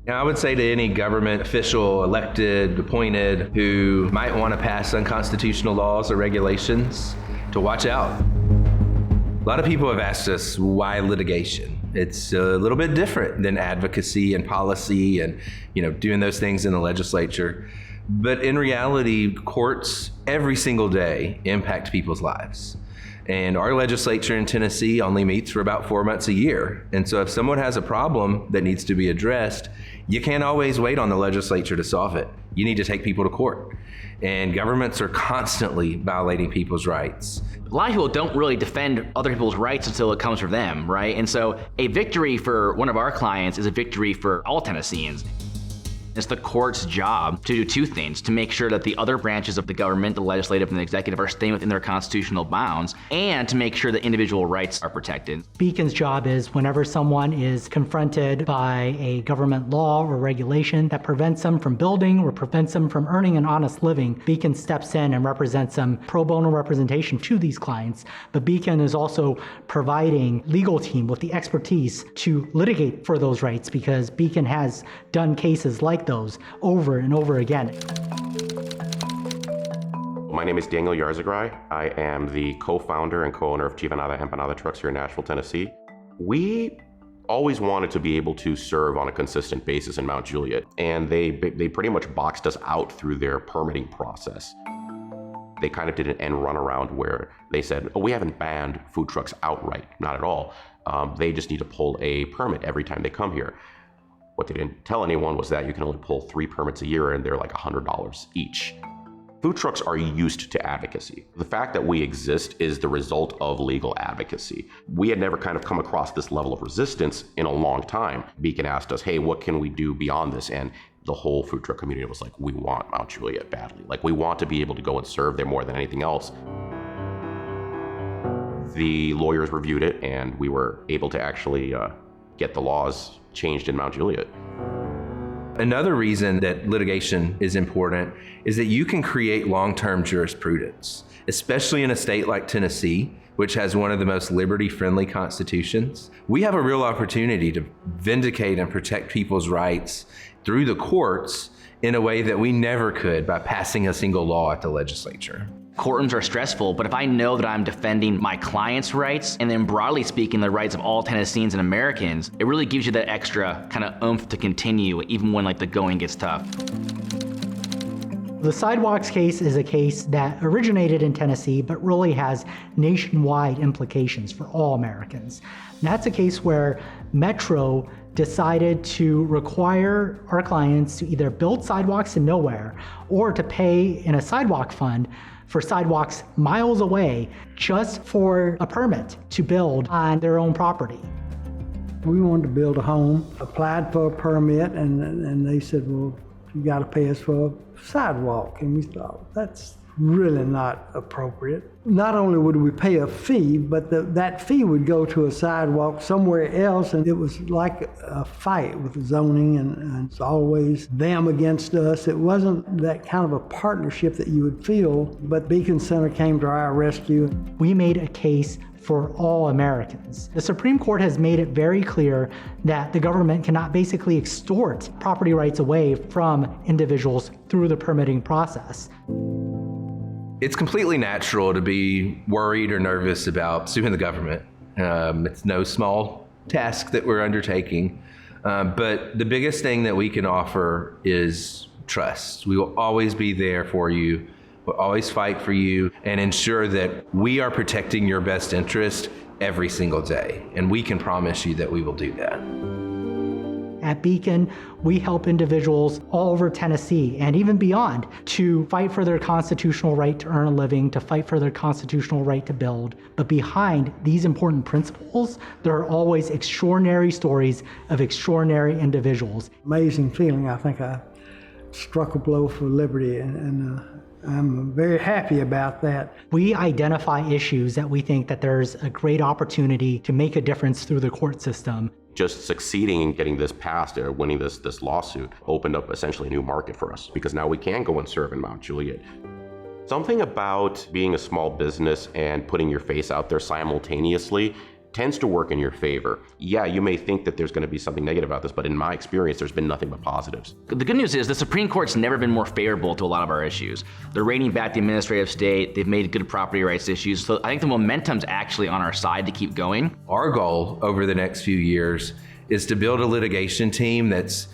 I would say to any government official, elected, appointed, who might want to pass unconstitutional laws or regulations, to watch out. A lot of people have asked us, why litigation? It's a little bit different than advocacy and policy and, doing those things in the legislature. But in reality, courts every single day impact people's lives. And our legislature in Tennessee only meets for about 4 months a year. And so if someone has a problem that needs to be addressed, you can't always wait on the legislature to solve it. You need to take people to court. And governments are constantly violating people's rights. A lot of people don't really defend other people's rights until it comes from them, right? And so a victory for one of our clients is a victory for all Tennesseans. It's the court's job to do two things: to make sure that the other branches of the government, the legislative and the executive, are staying within their constitutional bounds, and to make sure that individual rights are protected. Beacon's job is, whenever someone is confronted by a government law or regulation that prevents them from building or prevents them from earning an honest living, Beacon steps in and represents them pro bono representation to these clients. But Beacon is also providing legal team with the expertise to litigate for those rights, because Beacon has done cases like those over and over again. My name is Daniel Yarzagrai. I am the co-founder and co-owner of Chivanada Empanada Trucks here in Nashville, Tennessee. We always wanted to be able to serve on a consistent basis in Mount Juliet, and they pretty much boxed us out through their permitting process. They kind of did an end run around where they said, we haven't banned food trucks outright, not at all. They just need to pull a permit every time they come here. What they didn't tell anyone was that you can only pull 3 permits a year, and they're like $100 each. Food trucks are used to advocacy. The fact that we exist is the result of legal advocacy. We had never kind of come across this level of resistance in a long time. Beacon asked us, hey, what can we do beyond this? And the whole food truck community was like, we want Mount Juliet badly. Like, we want to be able to go and serve there more than anything else. The lawyers reviewed it, and we were able to actually get the laws changed in Mount Juliet. Another reason that litigation is important is that you can create long-term jurisprudence, especially in a state like Tennessee, which has one of the most liberty-friendly constitutions. We have a real opportunity to vindicate and protect people's rights through the courts in a way that we never could by passing a single law at the legislature. Courtrooms are stressful, but if I know that I'm defending my clients' rights, and then broadly speaking, the rights of all Tennesseans and Americans, it really gives you that extra kind of oomph to continue, even when the going gets tough. The sidewalks case is a case that originated in Tennessee, but really has nationwide implications for all Americans. And that's a case where Metro decided to require our clients to either build sidewalks in nowhere or to pay in a sidewalk fund for sidewalks miles away just for a permit to build on their own property. We wanted to build a home, applied for a permit, and they said, well, you got to pay us for a sidewalk. And we thought, that's really not appropriate. Not only would we pay a fee, but that fee would go to a sidewalk somewhere else, and it was like a fight with zoning, and it's always them against us. It wasn't that kind of a partnership that you would feel, but Beacon Center came to our rescue. We made a case for all Americans. The Supreme Court has made it very clear that the government cannot basically extort property rights away from individuals through the permitting process. It's completely natural to be worried or nervous about suing the government. It's no small task that we're undertaking. But the biggest thing that we can offer is trust. We will always be there for you. We'll always fight for you and ensure that we are protecting your best interest every single day. And we can promise you that we will do that. At Beacon, we help individuals all over Tennessee and even beyond to fight for their constitutional right to earn a living, to fight for their constitutional right to build. But behind these important principles, there are always extraordinary stories of extraordinary individuals. Amazing feeling. I think I struck a blow for liberty, and I'm very happy about that. We identify issues that we think that there's a great opportunity to make a difference through the court system. Just succeeding in getting this passed or winning this lawsuit opened up essentially a new market for us, because now we can go and serve in Mount Juliet. Something about being a small business and putting your face out there simultaneously tends to work in your favor. Yeah, you may think that there's going to be something negative about this, but in my experience, there's been nothing but positives. The good news is the Supreme Court's never been more favorable to a lot of our issues. They're reining back the administrative state. They've made good property rights issues. So I think the momentum's actually on our side to keep going. Our goal over the next few years is to build a litigation team that's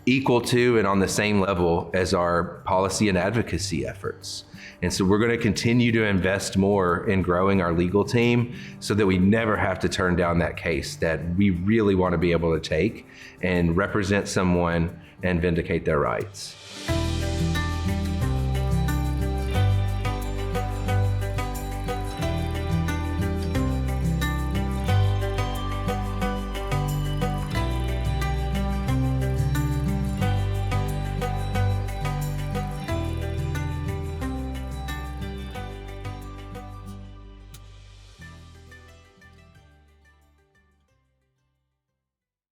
equal to and on the same level as our policy and advocacy efforts. And so we're going to continue to invest more in growing our legal team so that we never have to turn down that case that we really want to be able to take and represent someone and vindicate their rights.